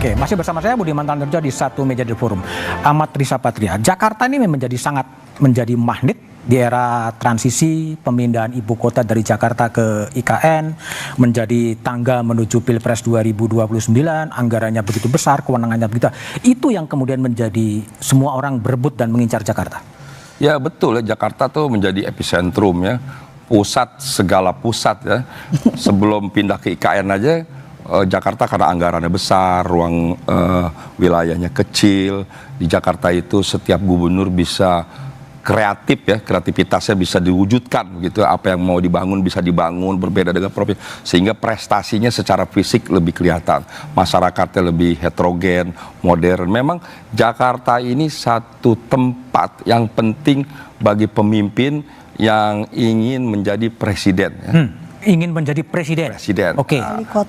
Oke, masih bersama saya Budiman Tanurjo di Satu Meja di Forum. Ahmad Riza Patria, Jakarta ini menjadi magnet di era transisi pemindahan ibu kota dari Jakarta ke IKN, menjadi tangga menuju Pilpres 2029, anggarannya begitu besar, kewenangannya begitu. Itu yang kemudian menjadi semua orang berebut dan mengincar Jakarta. Ya betul ya, Jakarta tuh menjadi epicentrum ya, pusat segala pusat ya. Sebelum pindah ke IKN aja, Jakarta karena anggarannya besar, ruang wilayahnya kecil. Di Jakarta itu setiap gubernur bisa kreatif ya, kreativitasnya bisa diwujudkan gitu. Apa yang mau dibangun bisa dibangun, berbeda dengan provinsi. Sehingga prestasinya secara fisik lebih kelihatan. Masyarakatnya lebih heterogen, modern. Memang Jakarta ini satu tempat yang penting bagi pemimpin yang ingin menjadi presiden ya. Ingin menjadi presiden. Oke.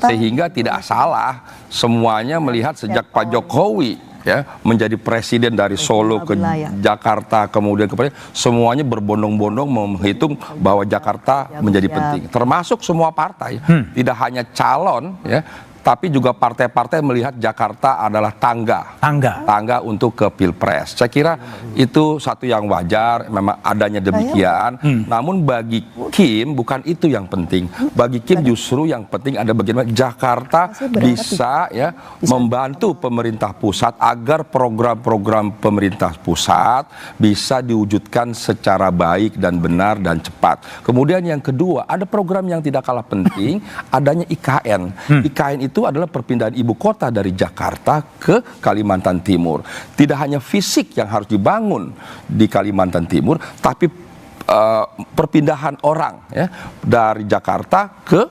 Sehingga tidak salah semuanya melihat sejak Pak Jokowi ya menjadi presiden dari Solo ke Jakarta, kemudian semuanya berbondong-bondong menghitung bahwa Jakarta menjadi penting. Termasuk semua partai, tidak hanya calon ya, tapi juga partai-partai melihat Jakarta adalah tangga untuk ke Pilpres. Saya kira itu satu yang wajar, memang adanya demikian. Namun bagi Kim bukan itu yang penting. Bagi Kim justru yang penting ada bagaimana Jakarta bisa ya membantu pemerintah pusat agar program-program pemerintah pusat bisa diwujudkan secara baik dan benar dan cepat. Kemudian yang kedua, ada program yang tidak kalah penting, adanya IKN. IKN itu adalah perpindahan ibu kota dari Jakarta ke Kalimantan Timur. Tidak hanya fisik yang harus dibangun di Kalimantan Timur, tapi perpindahan orang ya dari Jakarta ke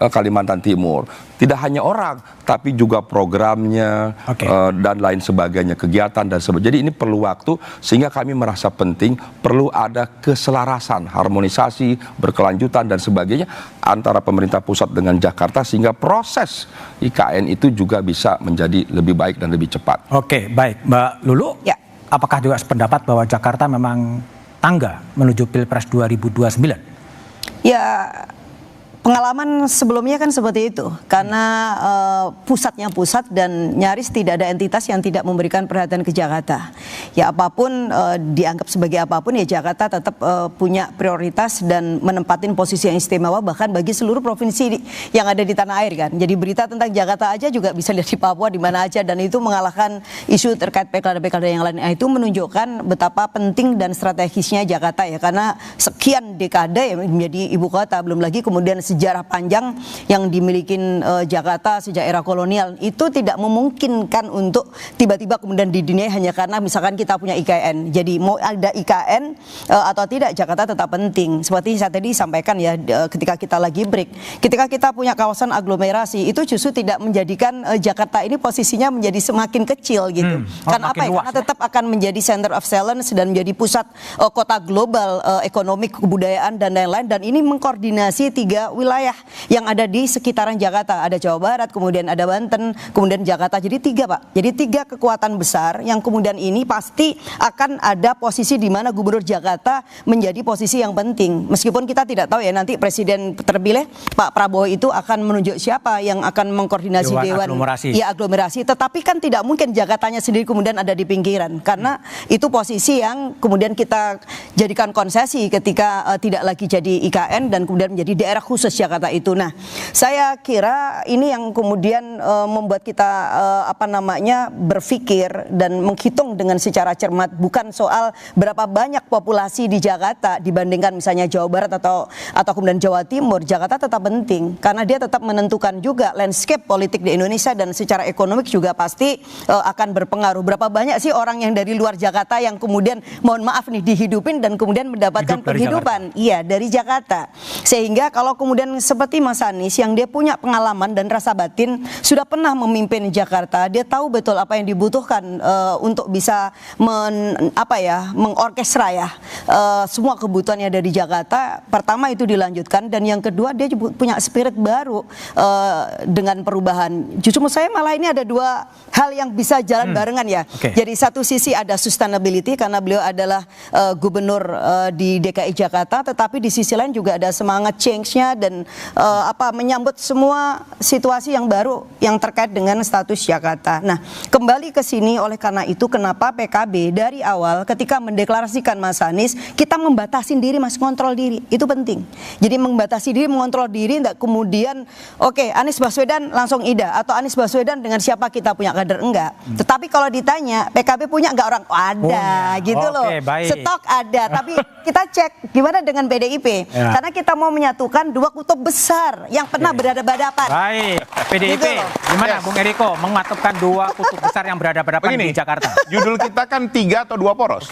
Kalimantan Timur. Tidak hanya orang, tapi juga programnya dan lain sebagainya, kegiatan dan sebagainya. Jadi ini perlu waktu, sehingga kami merasa penting, perlu ada keselarasan, harmonisasi, berkelanjutan dan sebagainya antara pemerintah pusat dengan Jakarta, sehingga proses IKN itu juga bisa menjadi lebih baik dan lebih cepat. Oke, baik. Mbak Lulu, apakah juga sependapat bahwa Jakarta memang tangga menuju Pilpres 2029? Ya, pengalaman sebelumnya kan seperti itu, karena pusatnya pusat dan nyaris tidak ada entitas yang tidak memberikan perhatian ke Jakarta. Ya apapun dianggap sebagai apapun ya Jakarta tetap punya prioritas dan menempatin posisi yang istimewa bahkan bagi seluruh provinsi yang ada di tanah air kan. Jadi berita tentang Jakarta aja juga bisa lihat di Papua di mana aja, dan itu mengalahkan isu terkait pilkada-pilkada yang lain. Itu menunjukkan betapa penting dan strategisnya Jakarta ya, karena sekian dekade ya menjadi ibu kota, belum lagi kemudian sejarah panjang yang dimiliki Jakarta sejak era kolonial. Itu tidak memungkinkan untuk tiba-tiba kemudian didiniai hanya karena misalkan kita punya IKN. Jadi mau ada IKN atau tidak, Jakarta tetap penting. Seperti saya tadi sampaikan ya ketika kita lagi break, ketika kita punya kawasan aglomerasi itu justru tidak menjadikan Jakarta ini posisinya menjadi semakin kecil gitu. Karena apa ya? Karena tetap akan menjadi center of excellence dan menjadi pusat kota global ekonomi, kebudayaan dan lain-lain, dan ini mengkoordinasi 3 wilayah yang ada di sekitaran Jakarta. Ada Jawa Barat, kemudian ada Banten, kemudian Jakarta. Jadi 3 Pak. Jadi 3 kekuatan besar yang kemudian ini pasti akan ada posisi di mana Gubernur Jakarta menjadi posisi yang penting. Meskipun kita tidak tahu ya nanti Presiden terpilih Pak Prabowo itu akan menunjuk siapa yang akan mengkoordinasi Dewan aglomerasi. Tetapi kan tidak mungkin Jakartanya sendiri kemudian ada di pinggiran, karena itu posisi yang kemudian kita jadikan konsesi ketika tidak lagi jadi IKN dan kemudian menjadi daerah khusus Jakarta itu. Nah, saya kira ini yang kemudian membuat kita berpikir dan menghitung dengan secara cermat, bukan soal berapa banyak populasi di Jakarta dibandingkan misalnya Jawa Barat atau kemudian Jawa Timur. Jakarta tetap penting karena dia tetap menentukan juga landscape politik di Indonesia, dan secara ekonomik juga pasti akan berpengaruh. Berapa banyak sih orang yang dari luar Jakarta yang kemudian mohon maaf nih dihidupin dan kemudian mendapatkan penghidupan dari Jakarta. Sehingga kalau kemudian seperti Mas Anies yang dia punya pengalaman dan rasa batin, sudah pernah memimpin Jakarta, dia tahu betul apa yang dibutuhkan untuk bisa mengorkestra semua kebutuhannya dari Jakarta. Pertama itu dilanjutkan, dan yang kedua dia punya spirit baru dengan perubahan. Justru menurut saya malah ini ada 2 hal yang bisa jalan barengan ya. Jadi satu sisi ada sustainability karena beliau adalah gubernur di DKI Jakarta, tetapi di sisi lain juga ada semangat change-nya dan dan menyambut semua situasi yang baru yang terkait dengan status Jakarta. Nah, kembali ke sini oleh karena itu kenapa PKB dari awal ketika mendeklarasikan Mas Anies, kita membatasi diri, Mas, kontrol diri. Itu penting. Jadi membatasi diri, mengontrol diri, tidak kemudian oke, Anies Baswedan langsung ida atau Anies Baswedan dengan siapa kita punya kader, enggak. Tetapi kalau ditanya PKB punya enggak orang? Ada, gitu loh. Baik. Stok ada, tapi kita cek gimana dengan PDIP. Karena kita mau menyatukan dua kutub besar yang pernah berhadapan-hadapan. Baik, PDIP. Gitu Gimana Bung Eriko mematupkan dua kutub besar yang berhadapan-hadapan di Jakarta? Judul kita kan 3 atau 2 poros.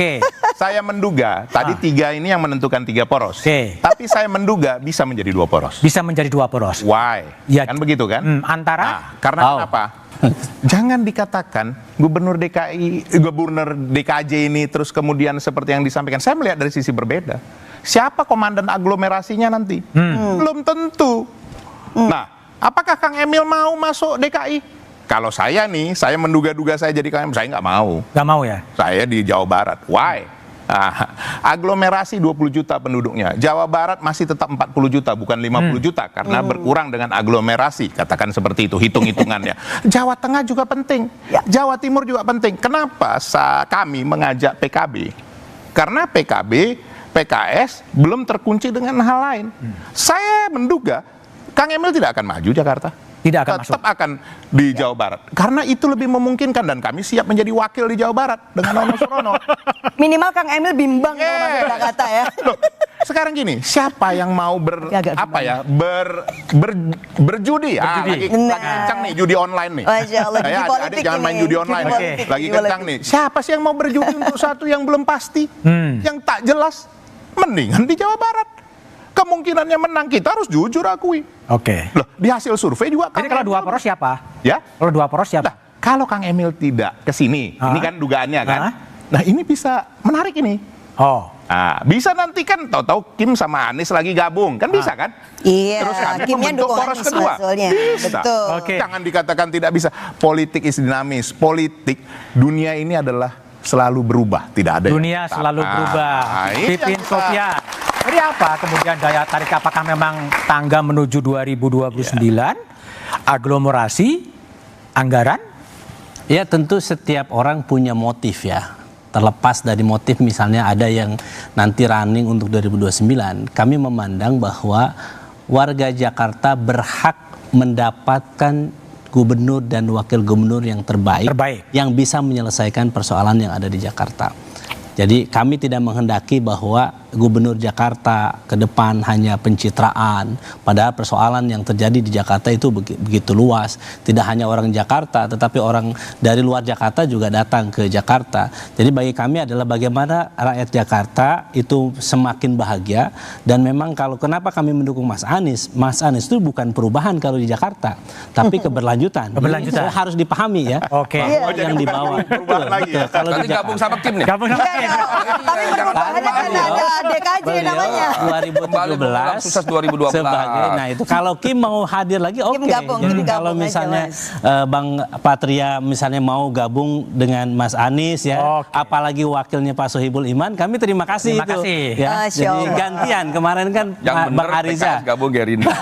Saya menduga tadi 3 ini yang menentukan 3 poros. Tapi saya menduga bisa menjadi 2 poros. Bisa menjadi 2 poros. Why? Ya, kan begitu kan? Antara? Karena kenapa? Jangan dikatakan gubernur DKJ ini terus kemudian seperti yang disampaikan. Saya melihat dari sisi berbeda. Siapa komandan aglomerasinya nanti? Belum tentu. Nah, apakah Kang Emil mau masuk DKI? Kalau saya nih, saya menduga-duga saya jadi Kang Emil, saya nggak mau. Nggak mau ya? Saya di Jawa Barat. Why? Aglomerasi 20 juta penduduknya. Jawa Barat masih tetap 40 juta, bukan 50 juta. Karena berkurang dengan aglomerasi. Katakan seperti itu, hitung-hitungannya. Jawa Tengah juga penting. Jawa Timur juga penting. Kenapa kami mengajak PKB? Karena PKB, PKS belum terkunci dengan hal lain. Saya menduga Kang Emil tidak akan maju Jakarta. Tidak akan tetap akan di Jawa Barat. Karena itu lebih memungkinkan dan kami siap menjadi wakil di Jawa Barat dengan Nono Surono. Minimal Kang Emil bimbang kalau masuk Jakarta ya. Loh, sekarang gini, siapa yang mau berjudi? Lagi kencang nih judi online nih. Adik jangan main judi online. Lagi kencang nih. Siapa sih yang mau berjudi untuk satu yang belum pasti? Yang tak jelas? Mendingan di Jawa Barat. Kemungkinannya menang, kita harus jujur akui. Loh, di hasil survei juga. Jadi kalau 2 poros siapa? Ya? Kalau 2 poros siapa? Nah, kalau Kang Emil tidak ke sini, ini kan dugaannya kan. Nah, ini bisa menarik ini. Nah, bisa nanti kan tahu-tahu Kim sama Anies lagi gabung, kan bisa kan? Iya, terus kami Kimnya membentuk dukung poros Anies kedua. Bisa. Betul. Jangan dikatakan tidak bisa. Politik is dinamis. Politik dunia ini adalah selalu berubah, tidak ada. Dunia selalu berubah. Pipin Sofia. Jadi apa kemudian daya tarik, apakah memang tangga menuju 2029, aglomerasi, anggaran? Ya tentu setiap orang punya motif ya. Terlepas dari motif misalnya ada yang nanti running untuk 2029, kami memandang bahwa warga Jakarta berhak mendapatkan gubernur dan wakil gubernur yang terbaik. Yang bisa menyelesaikan persoalan yang ada di Jakarta. Jadi kami tidak menghendaki bahwa gubernur Jakarta ke depan hanya pencitraan, padahal persoalan yang terjadi di Jakarta itu begitu luas. Tidak hanya orang Jakarta, tetapi orang dari luar Jakarta juga datang ke Jakarta. Jadi bagi kami adalah bagaimana rakyat Jakarta itu semakin bahagia. Dan memang kalau kenapa kami mendukung Mas Anies itu bukan perubahan kalau di Jakarta, tapi keberlanjutan. Keberlanjutan harus dipahami ya. Yang dibawa. Kalau gabung sama Kim nih. Gabung sama Kim. Tapi perubahannya kan ada DKJ namanya. 2017 sukses 2024. sebagai, nah itu kalau Kim mau hadir lagi oke. Jadi kalau misalnya Bang Patria misalnya mau gabung dengan Mas Anies ya, apalagi wakilnya Pak Sohibul Iman, kami terima kasih itu. Ya. Jadi gantian kemarin kan Bang Ariza gabung Gerindra.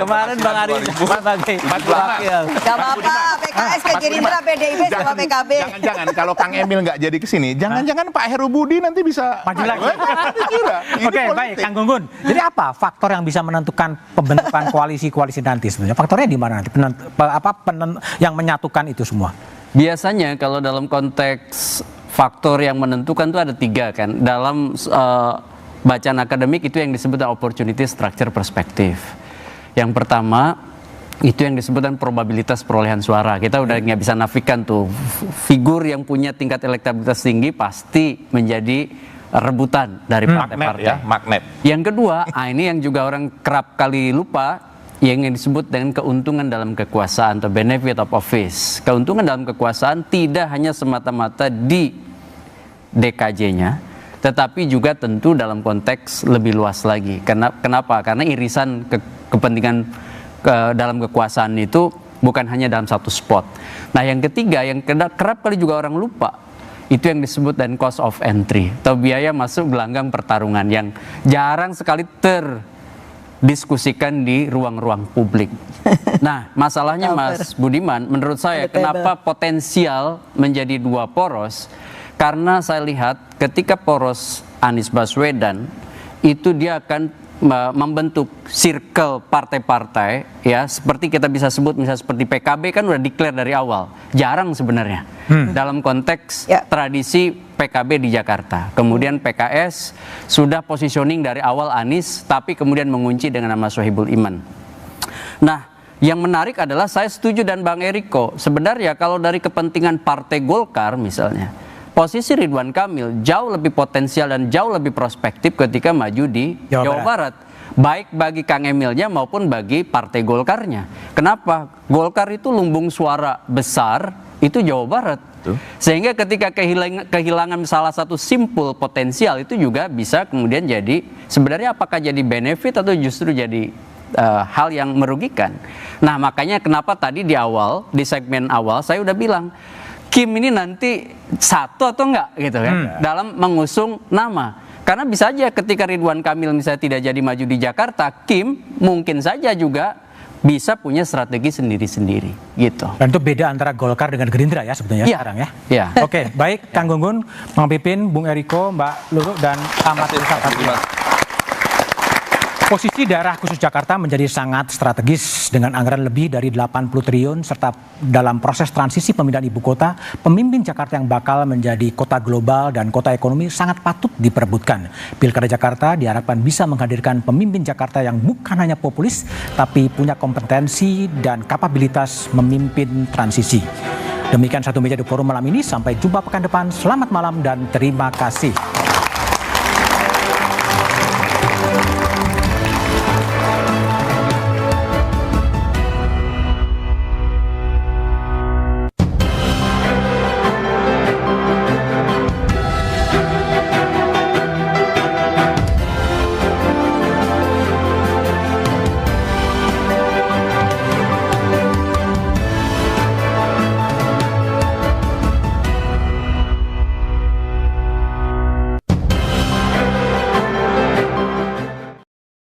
Kemarin Bang Ariza sebagai wakil. Gak apa-apa, PKS ke Gerindra, PDIP sama PKB. Jangan-jangan kalau Kang Emil nggak jadi kesini, jangan-jangan Pak Heru Budi nanti bisa maju lagi. Oke, baik, Kang Gunggun. Jadi apa faktor yang bisa menentukan pembentukan koalisi-koalisi nanti sebenarnya? Faktornya di mana nanti? Yang menyatukan itu semua? Biasanya kalau dalam konteks faktor yang menentukan itu ada 3 kan. Dalam bacaan akademik itu yang disebut opportunity structure perspective. Yang pertama itu yang disebutkan probabilitas perolehan suara. Kita udah nggak bisa nafikan tuh figur yang punya tingkat elektabilitas tinggi pasti menjadi rebutan dari partai-partai. Magnet. Yang kedua, ini yang juga orang kerap kali lupa, yang disebut dengan keuntungan dalam kekuasaan atau benefit of office. Keuntungan dalam kekuasaan tidak hanya semata-mata di DKJ-nya, tetapi juga tentu dalam konteks lebih luas lagi. Kenapa? Karena irisan kepentingan dalam kekuasaan itu bukan hanya dalam satu spot. Nah yang ketiga yang kerap kali juga orang lupa, itu yang disebut dan cost of entry atau biaya masuk gelanggang pertarungan yang jarang sekali diskusikan di ruang-ruang publik. Nah, masalahnya Mas Budiman, menurut saya kenapa potensial menjadi 2 poros? Karena saya lihat ketika poros Anies Baswedan itu dia akan membentuk circle partai-partai, ya seperti kita bisa sebut misalnya seperti PKB kan udah declare dari awal, jarang sebenarnya dalam konteks tradisi PKB di Jakarta. Kemudian PKS sudah positioning dari awal Anies, tapi kemudian mengunci dengan nama Sohibul Iman. Nah, yang menarik adalah saya setuju dan Bang Eriko, sebenarnya kalau dari kepentingan Partai Golkar misalnya, posisi Ridwan Kamil jauh lebih potensial dan jauh lebih prospektif ketika maju di Jawa Barat. Baik bagi Kang Emilnya maupun bagi Partai Golkarnya. Kenapa? Golkar itu lumbung suara besar, itu Jawa Barat. Sehingga ketika kehilangan salah satu simpul potensial itu juga bisa kemudian jadi, sebenarnya apakah jadi benefit atau justru jadi hal yang merugikan. Nah makanya kenapa tadi di awal, di segmen awal saya udah bilang, Kim ini nanti satu atau enggak gitu kan dalam mengusung nama. Karena bisa aja ketika Ridwan Kamil misalnya tidak jadi maju di Jakarta, Kim mungkin saja juga bisa punya strategi sendiri-sendiri gitu. Dan itu beda antara Golkar dengan Gerindra ya sebetulnya sekarang ya. Iya. Oke, baik Kang Gunggun, Bang Pipin, Bung Eriko, Mbak Lulu dan Ahmad Rizal. Posisi daerah khusus Jakarta menjadi sangat strategis dengan anggaran lebih dari 80 triliun serta dalam proses transisi pemindahan ibu kota, pemimpin Jakarta yang bakal menjadi kota global dan kota ekonomi sangat patut diperebutkan. Pilkada Jakarta diharapkan bisa menghadirkan pemimpin Jakarta yang bukan hanya populis, tapi punya kompetensi dan kapabilitas memimpin transisi. Demikian Satu Meja di Forum malam ini, sampai jumpa pekan depan, selamat malam dan terima kasih.